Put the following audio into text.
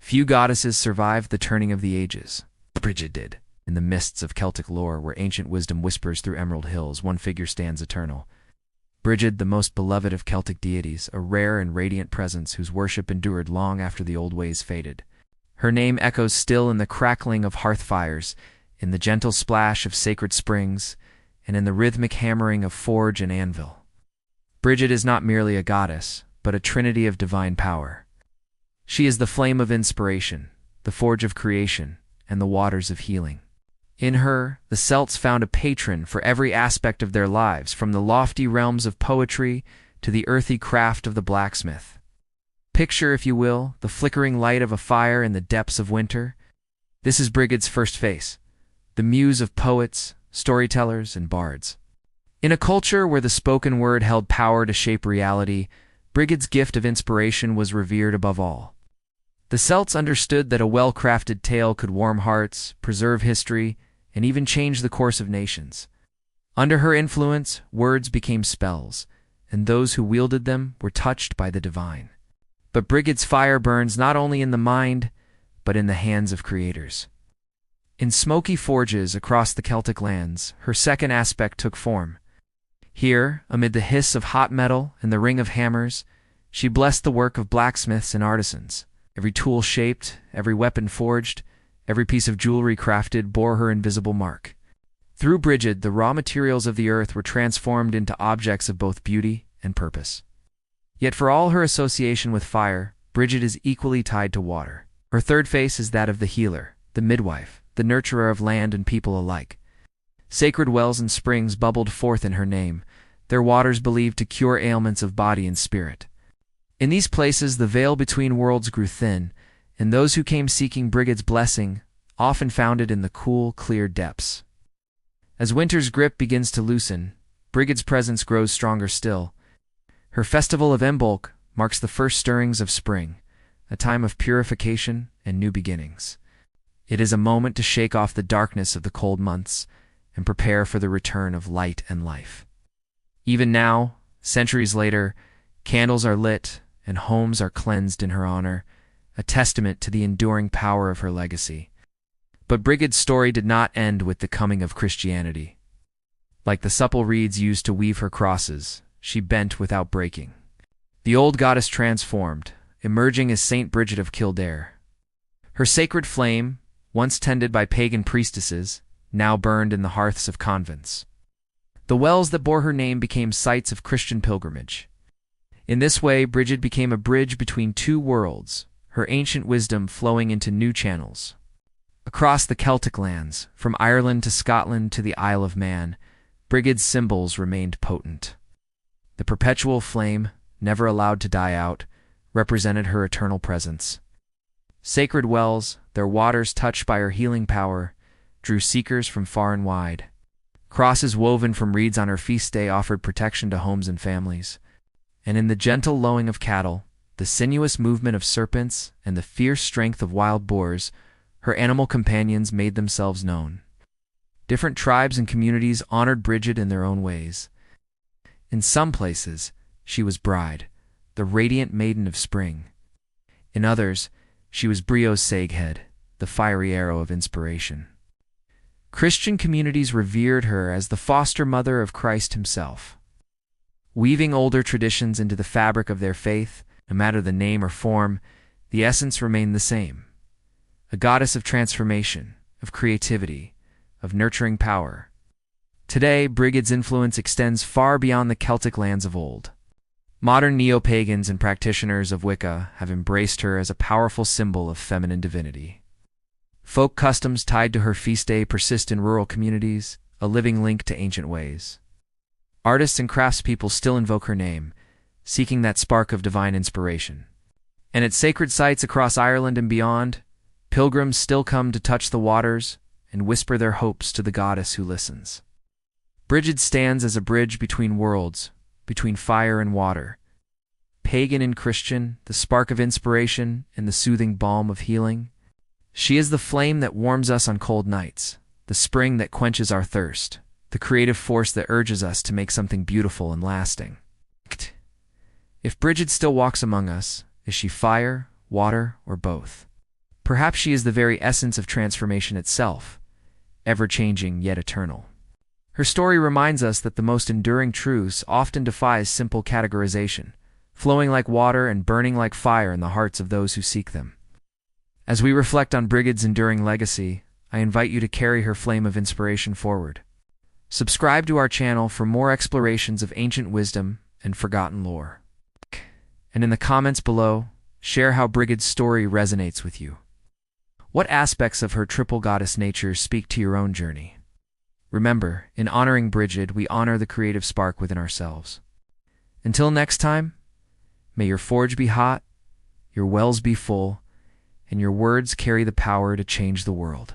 Few goddesses survived the turning of the ages. Brigid did. In the mists of Celtic lore, where ancient wisdom whispers through emerald hills, one figure stands eternal. Brigid, the most beloved of Celtic deities, a rare and radiant presence whose worship endured long after the old ways faded. Her name echoes still in the crackling of hearth fires, in the gentle splash of sacred springs, and in the rhythmic hammering of forge and anvil. Brigid is not merely a goddess, but a trinity of divine power. She is the flame of inspiration, the forge of creation, and the waters of healing. In her, the Celts found a patron for every aspect of their lives, from the lofty realms of poetry to the earthy craft of the blacksmith. Picture, if you will, the flickering light of a fire in the depths of winter. This is Brigid's first face, the muse of poets, storytellers, and bards. In a culture where the spoken word held power to shape reality, Brigid's gift of inspiration was revered above all. The Celts understood that a well-crafted tale could warm hearts, preserve history, and even change the course of nations. Under her influence, words became spells, and those who wielded them were touched by the divine. But Brigid's fire burns not only in the mind, but in the hands of creators. In smoky forges across the Celtic lands, her second aspect took form. Here, amid the hiss of hot metal and the ring of hammers, she blessed the work of blacksmiths and artisans. Every tool shaped, every weapon forged, every piece of jewelry crafted bore her invisible mark. Through Brigid, the raw materials of the earth were transformed into objects of both beauty and purpose. Yet for all her association with fire, Brigid is equally tied to water. Her third face is that of the healer, the midwife, the nurturer of land and people alike. Sacred wells and springs bubbled forth in her name, their waters believed to cure ailments of body and spirit. In these places the veil between worlds grew thin, and those who came seeking Brigid's blessing often found it in the cool, clear depths. As winter's grip begins to loosen, Brigid's presence grows stronger still. Her festival of Imbolc marks the first stirrings of spring, a time of purification and new beginnings. It is a moment to shake off the darkness of the cold months and prepare for the return of light and life. Even now, centuries later, candles are lit and homes are cleansed in her honor, a testament to the enduring power of her legacy. But Brigid's story did not end with the coming of Christianity. Like the supple reeds used to weave her crosses, she bent without breaking. The old goddess transformed, emerging as Saint Brigid of Kildare. Her sacred flame, once tended by pagan priestesses, now burned in the hearths of convents. The wells that bore her name became sites of Christian pilgrimage. In this way, Brigid became a bridge between two worlds, her ancient wisdom flowing into new channels. Across the Celtic lands, from Ireland to Scotland to the Isle of Man, Brigid's symbols remained potent. The perpetual flame, never allowed to die out, represented her eternal presence. Sacred wells, their waters touched by her healing power, drew seekers from far and wide. Crosses woven from reeds on her feast day offered protection to homes and families. And in the gentle lowing of cattle, the sinuous movement of serpents, and the fierce strength of wild boars, her animal companions made themselves known. Different tribes and communities honored Brigid in their own ways. In some places, she was Bride, the radiant maiden of spring. In others, she was Brio's Saghead, the fiery arrow of inspiration. Christian communities revered her as the foster mother of Christ himself. Weaving older traditions into the fabric of their faith, no matter the name or form, the essence remained the same. A goddess of transformation, of creativity, of nurturing power. Today, Brigid's influence extends far beyond the Celtic lands of old. Modern neo-pagans and practitioners of Wicca have embraced her as a powerful symbol of feminine divinity. Folk customs tied to her feast day persist in rural communities, a living link to ancient ways. Artists and craftspeople still invoke her name, seeking that spark of divine inspiration. And at sacred sites across Ireland and beyond, pilgrims still come to touch the waters and whisper their hopes to the goddess who listens. Brigid stands as a bridge between worlds, between fire and water. Pagan and Christian, the spark of inspiration and the soothing balm of healing. She is the flame that warms us on cold nights, the spring that quenches our thirst, the creative force that urges us to make something beautiful and lasting. If Brigid still walks among us, is she fire, water, or both? Perhaps she is the very essence of transformation itself, ever-changing yet eternal. Her story reminds us that the most enduring truths often defies simple categorization, flowing like water and burning like fire in the hearts of those who seek them. As we reflect on Brigid's enduring legacy, I invite you to carry her flame of inspiration forward. Subscribe to our channel for more explorations of ancient wisdom and forgotten lore. And in the comments below, share how Brigid's story resonates with you. What aspects of her triple goddess nature speak to your own journey? Remember, in honoring Brigid, we honor the creative spark within ourselves. Until next time, may your forge be hot, your wells be full, and your words carry the power to change the world.